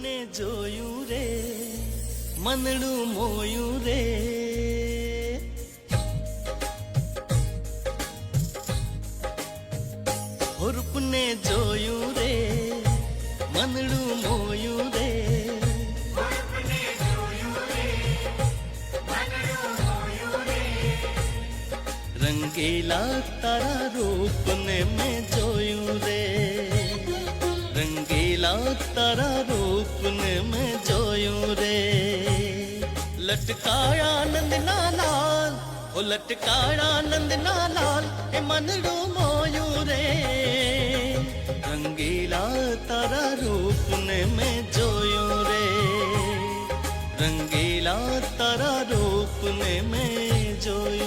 ને જોયું રે મનડું મોયું રે રૂપને જોયું રે મનડું મોયું રે રંગીલા તારા રૂપને મેં જોયું રે રંગીલા તારા રૂપને મેં જોયું રે લટકાયા નંદના લાલ ઓ લટકાયા નંદના લાલ એ મનડું મોયું રે રંગીલા તારા રૂપને મેં જોયું રે રંગીલા તારા રૂપને મેં જોયું